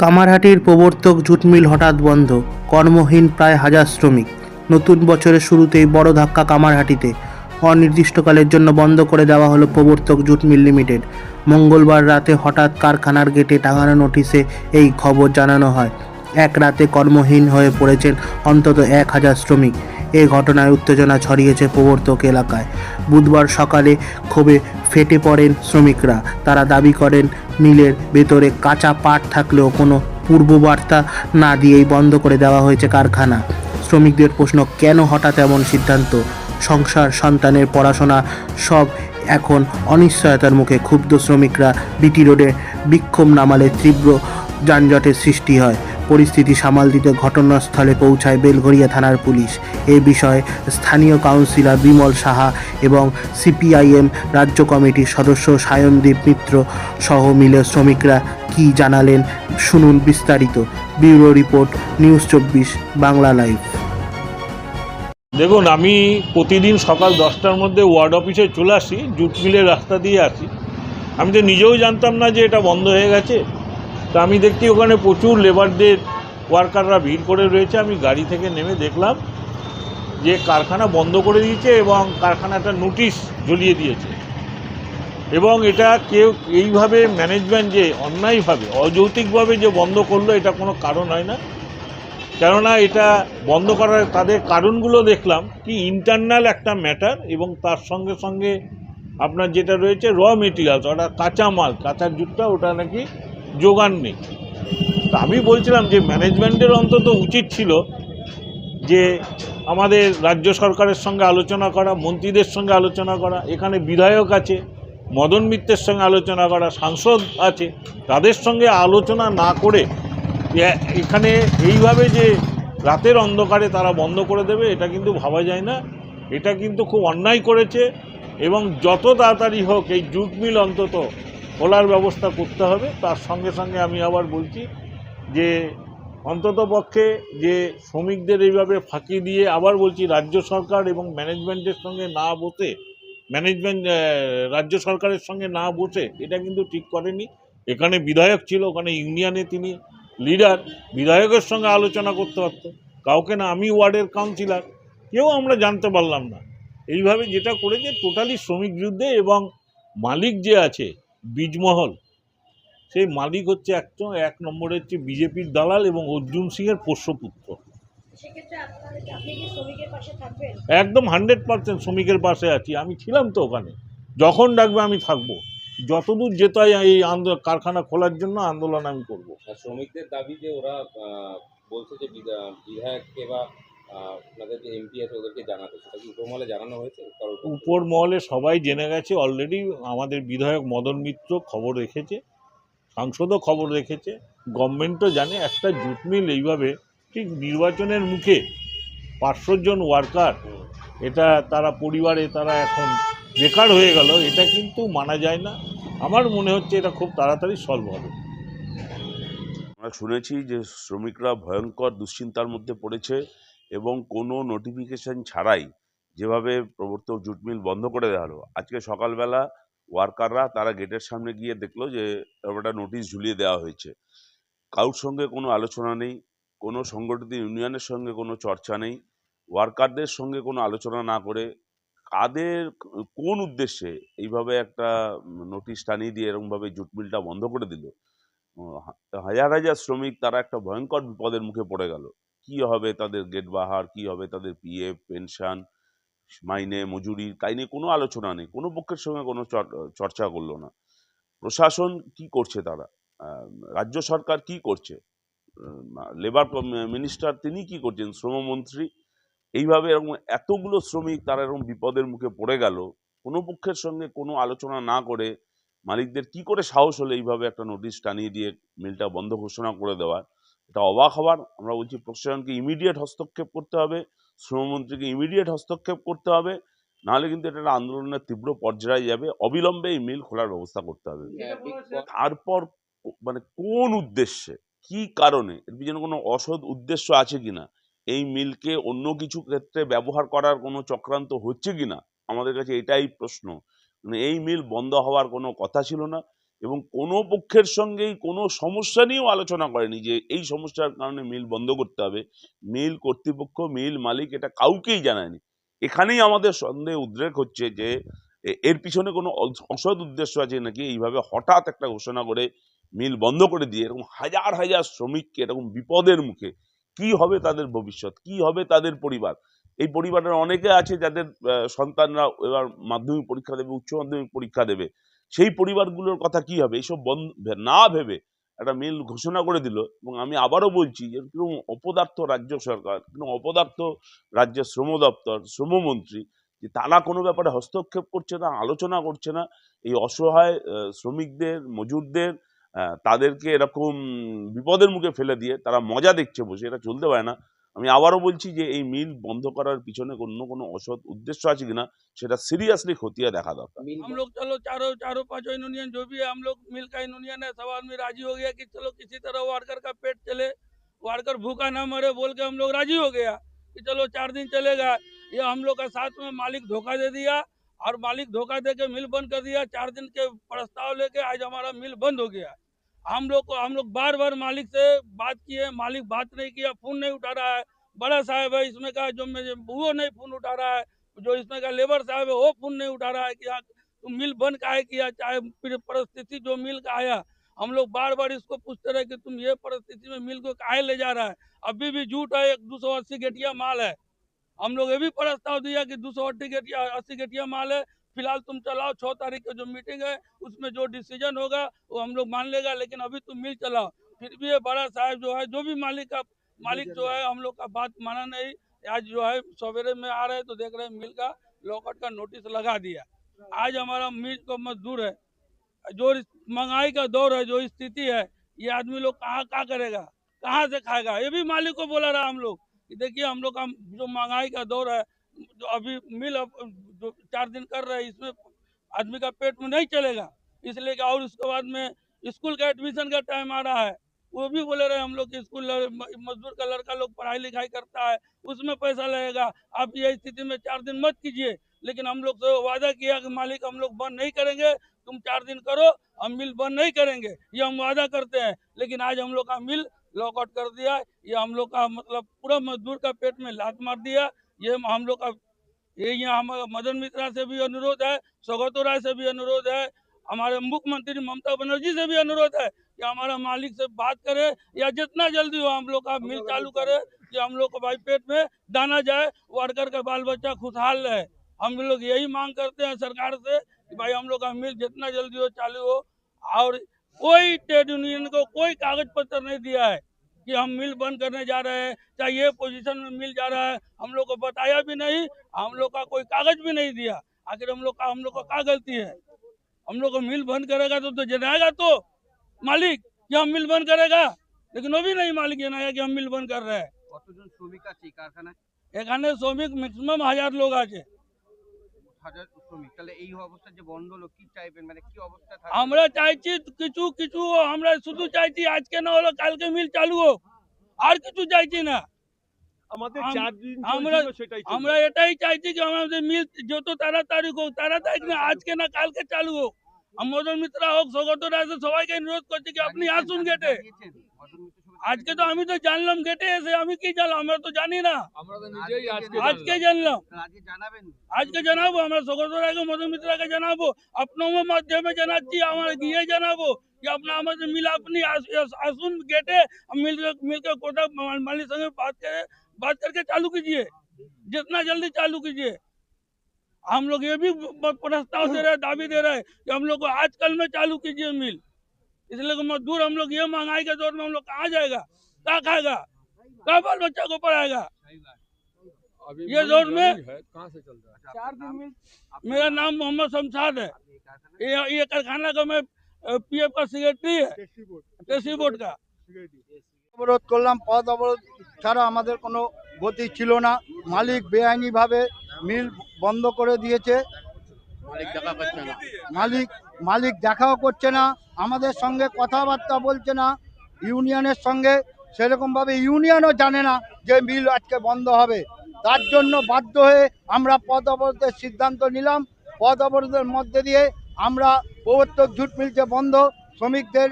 কামারহাটির প্রবর্তক jute mill হঠাৎ বন্ধ, কর্মহীন প্রায় 1000 শ্রমিক। নতুন বছরের শুরুতেই বড় ধাক্কা কামারহাটিতে। অনির্দিষ্টকালের জন্য বন্ধ করে দেওয়া হলো প্রবর্তক জুট মিল লিমিটেড। মঙ্গলবার রাতে হঠাৎ কারখানার গেটে টাঙানো নোটিশে এই খবর জানানো হয়। এক রাতে কর্মহীন হয়ে পড়েছেন অন্তত 1000 শ্রমিক। এ ঘটনায় উত্তেজনা ছড়িয়েছে প্রবর্তক এলাকায়। বুধবার সকালে ক্ষোভে ফেটে পড়েন শ্রমিকরা। তারা দাবি করেন, মিলের ভেতরে কাঁচা পাট থাকলেও কোনো পূর্ববার্তা না দিয়েই বন্ধ করে দেওয়া হয়েছে কারখানা। শ্রমিকদের প্রশ্ন, কেন হঠাৎ এমন সিদ্ধান্ত? সংসার, সন্তানের পড়াশোনা সব এখন অনিশ্চয়তার মুখে। ক্ষুব্ধ শ্রমিকরা বিটি রোডে বিক্ষোভ নামালে তীব্র যানজটের সৃষ্টি হয়। পরিস্থিতি সামাল দিতে ঘটনাস্থলে পৌঁছায় বেলঘরিয়া থানার পুলিশ। এ বিষয়ে স্থানীয় কাউন্সিলর বিমল সাহা এবং সিপিআইএম রাজ্য কমিটির সদস্য সায়নদীপ মিত্র সহ মিলে শ্রমিকরা কী জানালেন, শুনুন বিস্তারিত। Bureau report, news 24 Bangla live. দেখুন, আমি প্রতিদিন সকাল 10টার মধ্যে ওয়ার্ড অফিসে চলে আসি, জুট মিলের রাস্তা দিয়ে আসি। আমি তো নিজেও জানতাম না যে এটা বন্ধ হয়ে গেছে। তা আমি দেখছি ওখানে প্রচুর লেবারদের ওয়ার্কাররা ভিড় করে রয়েছে। আমি গাড়ি থেকে নেমে দেখলাম যে কারখানা বন্ধ করে দিয়েছে এবং কারখানাটা নোটিশ ঝুলিয়ে দিয়েছে। এবং এটা কেউ এইভাবে ম্যানেজমেন্ট যে অন্যায়ভাবে অযৌক্তিকভাবে যে বন্ধ করলো, এটা কোনো কারণ হয় না। কেননা এটা বন্ধ করার তাদের কারণগুলো দেখলাম কি ইন্টারনাল একটা ম্যাটার, এবং তার সঙ্গে সঙ্গে আপনার যেটা রয়েছে র মেটেরিয়ালস, ওটা কাঁচা মাল, কাঁচা জুটটা ওটা নাকি জোগান নেই। তা আমি বলছিলাম যে ম্যানেজমেন্টের অন্তত উচিত ছিল যে আমাদের রাজ্য সরকারের সঙ্গে আলোচনা করা, মন্ত্রীদের সঙ্গে আলোচনা করা, এখানে বিধায়ক আছে, মদন মিত্রের সঙ্গে আলোচনা করা, সাংসদ আছে, তাদের সঙ্গে আলোচনা না করে এখানে এইভাবে যে রাতের অন্ধকারে তারা বন্ধ করে দেবে, এটা কিন্তু ভাবা যায় না। এটা কিন্তু খুব অন্যায় করেছে এবং যত তাড়াতাড়ি হোক এই জুট মিল অন্তত খোলার ব্যবস্থা করতে হবে। তার সঙ্গে সঙ্গে আমি আবার বলছি যে অন্তত পক্ষে যে শ্রমিকদের এইভাবে ফাঁকি দিয়ে, আবার বলছি, রাজ্য সরকার এবং ম্যানেজমেন্টের সঙ্গে না বসে, রাজ্য সরকারের সঙ্গে না বসে এটা কিন্তু ঠিক করেনি। এখানে বিধায়ক ছিল, ওখানে ইউনিয়নে তিনি লিডার, বিধায়কের সঙ্গে আলোচনা করতে পারতো, কাউকে না। আমি ওয়ার্ডের কাউন্সিলর, কেউ আমরা জানতে পারলাম না। এইভাবে যেটা করেছে টোটালি শ্রমিক বিরুদ্ধে। এবং মালিক যে আছে বীজমহল, সেই মালিক হচ্ছে এক নম্বরে হচ্ছে বিজেপির দালাল এবং অর্জুন সিংয়ের পোষ্যপুত্র। একদম 100% শ্রমিকের পাশে আছি। আমি ছিলাম তো ওখানে, যখন ডাকবে আমি থাকবো, যতদূর যেতে হয় এই কারখানা খোলার জন্য আন্দোলন আমি করব। শ্রমিকদের দাবি যে ওরা বলছে যে বিধায়ককে বা আপনাদের যে এমপি আছে ওদেরকে জানাতে, সেটা কি উপর মহলে জানানো হয়েছে? উপর মহলে সবাই জেনে গেছে অলরেডি। আমাদের বিধায়ক মদন মিত্র খবর রেখেছে, সাংসদও খবর রেখেছে, গভর্নমেন্টও জানে। একটা জুট মিল এইভাবে ঠিক নির্বাচনের মুখে 500 জন ওয়ার্কার, এটা তারা পরিবারে তারা এখন বেকার হয়ে গেল, এটা কিন্তু মানা যায় না। আমার মনে হচ্ছে এটা খুব তাড়াতাড়ি সলভ হবে। আমরা শুনেছি যে শ্রমিকরা ভয়ঙ্কর দুশ্চিন্তার মধ্যে পড়েছে এবং কোনো নোটিফিকেশন ছাড়াই যেভাবে প্রবর্তক জুট মিল বন্ধ করে দেওয়া হলো, আজকে সকালবেলা ওয়ার্কাররা তারা গেটের সামনে গিয়ে দেখলো যে একটা নোটিশ ঝুলিয়ে দেওয়া হয়েছে। কারোর সঙ্গে কোনো আলোচনা নেই, কোনো সংগঠিত ইউনিয়নের সঙ্গে কোনো চর্চা নেই, ওয়ার্কারদের সঙ্গে কোনো আলোচনা না করে কাদের কোন উদ্দেশ্যে এইভাবে একটা নোটিশ টানিয়ে দিয়ে এরকমভাবে জুট মিলটা বন্ধ করে দিল। হাজার হাজার শ্রমিক তারা একটা ভয়ঙ্কর বিপদের মুখে পড়ে গেল। কি হবে তাদের গেট বাহার, কি হবে তাদের পিএফ, পেনশন, মাইনে, মজুরি, তাই নিয়ে কোনো আলোচনা নেই, কোনো পক্ষের সঙ্গে কোনো চর্চা করলো না। প্রশাসন কি করছে, তারা রাজ্য সরকার কি করছে, লেবার মিনিস্টার তিনি কি করছেন, শ্রমমন্ত্রী, এইভাবে এরকম এতগুলো শ্রমিক তারা এরকম বিপদের মুখে পড়ে গেল, কোনো পক্ষের সঙ্গে কোনো আলোচনা না করে মালিকদের কি করে সাহস হলো এইভাবে একটা নোটিশ টানিয়ে দিয়ে মিলটা বন্ধ ঘোষণা করে দেওয়া। এটা অবাক হবার। আমরা বলছি প্রশাসনকে ইমিডিয়েট হস্তক্ষেপ করতে হবে, শ্রমমন্ত্রীকে ইমিডিয়েট হস্তক্ষেপ করতে হবে, নাহলে কিন্তু এটা একটা আন্দোলনের তীব্র পর্যায়ে যাবে। অবিলম্বে এই মিল খোলার ব্যবস্থা করতে হবে। তারপর মানে কোন উদ্দেশ্যে, কি কারণে, এর পিছনে কোনো অসৎ উদ্দেশ্য আছে কিনা, এই মিলকে অন্য কিছু ক্ষেত্রে ব্যবহার করার কোনো চক্রান্ত হচ্ছে কিনা, আমাদের কাছে এটাই প্রশ্ন। মানে এই মিল বন্ধ হওয়ার কোনো কথা ছিল না। এবং কোনো পক্ষের সঙ্গেই কোনো সমস্যা নিয়েও আলোচনা করেনি যে এই সমস্যার কারণে মিল বন্ধ করতে হবে। মিল কর্তৃপক্ষ, মিল মালিক এটা কাউকেই জানায়নি। এখানেই আমাদের সন্দেহ উদ্রেক হচ্ছে যে এর পিছনে কোনো অসৎ উদ্দেশ্য আছে নাকি এইভাবে হঠাৎ একটা ঘোষণা করে মিল বন্ধ করে দিয়ে এরকম হাজার হাজার শ্রমিককে এরকম বিপদের মুখে, কি হবে তাদের ভবিষ্যৎ, কি হবে তাদের পরিবার। এই পরিবারের অনেকে আছে যাদের সন্তানরা এবার মাধ্যমিক পরীক্ষা দেবে, উচ্চ মাধ্যমিক পরীক্ষা দেবে, সেই পরিবারগুলোর কথা কি হবে? এইসব না ভেবে একটা মিল ঘোষণা করে দিল। এবং আমি আবারও বলছি যে কিরকম অপদার্থ রাজ্য সরকার, কিরকম অপদার্থ রাজ্যের শ্রম দপ্তর, শ্রমমন্ত্রী, যে তারা কোনো ব্যাপারে হস্তক্ষেপ করছে না, আলোচনা করছে না। এই অসহায় শ্রমিকদের, মজুরদের তাদেরকে এরকম বিপদের মুখে ফেলে দিয়ে তারা মজা দেখছে বসে, এটা চলতে পারে না। আমি আবারও বলছি যে এই মিল বন্ধ করার পিছনে অন্য কোনো অসৎ উদ্দেশ্য আছে কিনা সেটা সিরিয়াসলি খতিয়ে দেখা দরকার। মিল हम लोग चलो चारों चारों पांचों यूनियन जो भी है, हम लोग मिल का यूनियन है, सब आदमी राजी हो गया कि चलो किसी तरह वर्कर का पेट चले, वर्कर भूखा ना मरे बोल के हम लोग राजी हो गया कि चलो 4 दिन चलेगा। ये हम लोग का साथ में मालिक धोखा दे दिया और मालिक धोखा दे के मिल बंद कर दिया। 4 दिन के प्रस्ताव लेके आज हमारा मिल बंद हो गया। हम लोग बार बार मालिक से बात किए, मालिक बात नहीं किया, फोन नहीं उठा रहा है। बड़ा साहब है इसमें का जो वो नहीं फोन उठा रहा है, जो इसमें का लेबर साहब है वो फोन नहीं उठा रहा है कि तुम मिल बंद काहे किया। चाहे परिस्थिति जो मिल का आया, हम लोग बार बार इसको पूछते रहे कि तुम ये परिस्थिति में मिल को काहे ले जा रहा है। अभी भी झूठ है, 280 गेटिया माल है। हम लोग ये भी प्रस्ताव दिया कि 280 गेटिया माल है, फिलहाल तुम चलाओ। 6 तारीख को जो मीटिंग है उसमें जो डिसीजन होगा वो हम लोग मान लेगा, लेकिन अभी तुम मिल चलाओ। फिर भी ये बड़ा साहब जो है, जो भी मालिक जो है, हम लोग का बात माना नहीं। आज जो है सवेरे में आ रहे तो देख रहे हैं मिल का लॉकआउट का नोटिस लगा दिया। आज हमारा मिल को मजदूर है, जो महंगाई का दौर है, जो स्थिति है, ये आदमी लोग कहाँ करेगा, कहाँ से खाएगा। ये भी मालिक को बोला रहा हम लोग कि देखिए हम लोग का जो महंगाई का दौर है, जो अभी मिल जो 4 दिन कर रहे हैं, इसमें आदमी का पेट में नहीं चलेगा। इसलिए और उसके बाद में स्कूल का एडमिशन का टाइम आ रहा है, वो भी बोले रहे हम लोग कि स्कूल मजदूर का लड़का लोग पढ़ाई लिखाई करता है, उसमें पैसा लगेगा। आप ये स्थिति में 4 दिन मत कीजिए। लेकिन हम लोग से वादा किया कि मालिक हम लोग बंद नहीं करेंगे, तुम 4 दिन करो, हम मिल बंद नहीं करेंगे, ये हम वादा करते हैं। लेकिन आज हम लोग का मिल लॉकआउट कर दिया। ये हम लोग का मतलब पूरा मजदूर का पेट में लात मार दिया। ये हम लोग का यहाँ हमारा मदन मित्रा से भी अनुरोध है, सौगतो राय से भी अनुरोध है, हमारे मुख्यमंत्री ममता बनर्जी से भी अनुरोध है कि हमारा मालिक से बात करे या जितना जल्दी हो हम लोग का मिल चालू करे, कि हम लोग को भाई पेट में दाना जाए, वर्कर का बाल बच्चा खुशहाल रहे। हम लोग यही मांग करते हैं सरकार से कि भाई हम लोग का मिल जितना जल्दी हो चालू हो। और कोई ट्रेड यूनियन को कोई कागज पत्र नहीं दिया है कि हम मिल बंद करने जा रहे हैं, चाहे ये पोजीशन में मिल जा रहा है, हम लोग को बताया भी नहीं, हम लोग का कोई कागज भी नहीं दिया। आखिर हम लोग का क्या गलती है? हम लोग को मिल बंद करेगा तो जनाएगा तो मालिक कि हम मिल बंद करेगा, लेकिन वो भी नहीं मालिक जनाया कि हम मिल बंद कर रहे हैं। কতজন শ্রমিক আছে এই কারখানায়? এখানে শ্রমিক ম্যাক্সিমাম 1000 লোক আছে। 1000 শ্রমিক, তাহলে এই অবস্থা যে বন্ধ হলো কি চাইবেন, মানে কি অবস্থা থাকবে? আমরা চাইছি কিছু কিছু, আমরা শুধু চাইছি আজকে না হলো কালকে মিল চালু হোক, আর কিছু চাইছি না। আমাদের আম- 4 দিন আমরা চলছিল সেটাই চলছে। আমরা এটাই চাইছি कि আমাদের মিল যত তাড়াতাড়ি হোক, তাড়াতাড়ি না আজকে না কালকে চালু হোক। মদন মিত্রা হোক, সৌগত রায় সবাইকে অনুরোধ করছি কি আপনি আসুন গেটে। জানিয়েছেন? মদন মিত্র সমিতি আজকে তো আমি তো জানলাম গেটে এসে, আমি কি জানলাম, আমরা তো জানি না, আমরা তো নিজেই আজকে আজকে জানলাম। আজকে জানাবেন? আজকে জানাবো, আমরা সৌগত রায়কে মদন মিত্রাকে জানাবো, আপনার মাধ্যমে জানাচ্ছি, আমরা গিয়ে জানাবো कि अपना हमारे मिल अपनी आसुन गेटे मिल के कोटा मालिक संगे बात करके चालू कीजिए, जितना जल्दी चालू कीजिए। हम लोग ये भी प्रस्ताव दे रहे हैं, दावी दे रहे हैं कि हम लोग को आजकल में चालू कीजिए मिल। इसलिए मजदूर हम लोग ये महंगाई के दौर में हम लोग कहाँ जाएगा, क्या खाएगा, क्या बाल बच्चा को पढ़ाएगा। अभी ये दौर में है कहां से चल रहा है? 4 दिन में। मेरा नाम मोहम्मद शमशाद है। ये कारखाना का मैं पीएफ का सेक्रेटरी है, टेस्टी बोर्ड का। অবরোধ করলাম। পথ অবরোধ ছাড়া আমাদের কোনো গতি ছিল না। মালিক বেআইনিভাবে মিল বন্ধ করে দিয়েছে। মালিক দেখাও করছে না, আমাদের সঙ্গে কথাবার্তা বলছে না। ইউনিয়নের সঙ্গে সেরকমভাবে ইউনিয়নও জানে না যে মিল আজকে বন্ধ হবে। তার জন্য বাধ্য হয়ে আমরা পথ অবরোধের সিদ্ধান্ত নিলাম। পথ অবরোধের মধ্যে দিয়ে আমরা প্রবর্তক জুট মিল যে বন্ধ, শ্রমিকদের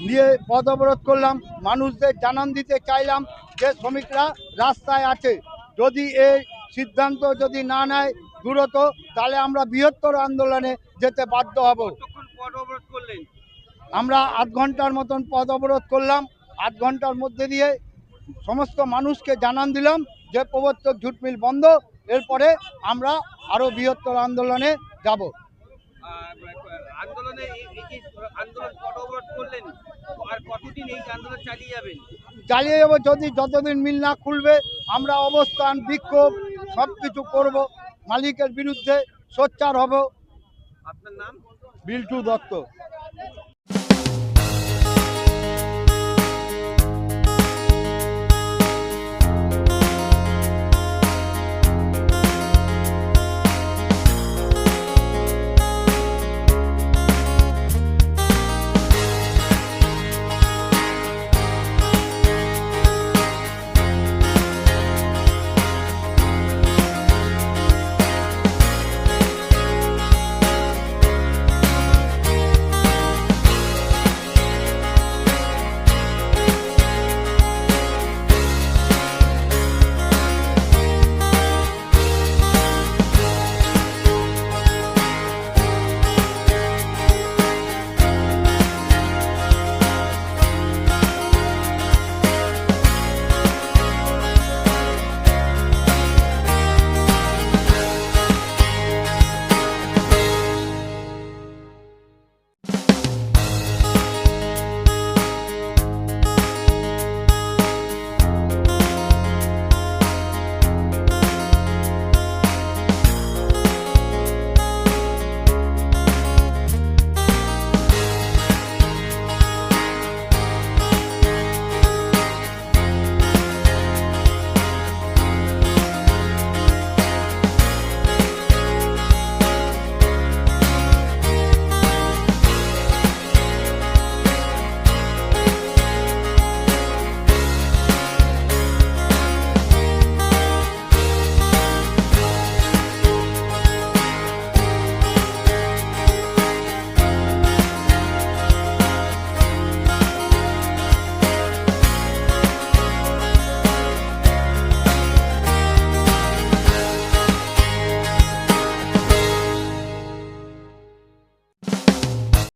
নিয়ে পথ অবরোধ করলাম। মানুষদের জানান দিতে চাইলাম যে শ্রমিকরা রাস্তায় আছে, যদি এই সিদ্ধান্ত যদি না নেয় দ্রুত, তাহলে আমরা বৃহত্তর আন্দোলনে যেতে বাধ্য হব। কতক্ষণ পথ অবরোধ করলেন? আমরা আধ ঘন্টার মতন পথ অবরোধ করলাম। আধ ঘন্টার মধ্যে দিয়ে সমস্ত মানুষকে জানান দিলাম যে প্রবর্তক জুট মিল বন্ধ, এরপরে আমরা আরও বৃহত্তর আন্দোলনে যাব। আন্দোলনে এই যে আন্দোলন পথ অবরোধ করলেন, আর কতদিন এই আন্দোলন চালিয়ে যাবেন? চালিয়ে যাবো, যতদিন মিল না খুলবে আমরা অবস্থান, বিক্ষোভ সব কিছু করবো, মালিকের বিরুদ্ধে সোচ্চার হব। আপনার নাম? বিল্টু দত্ত।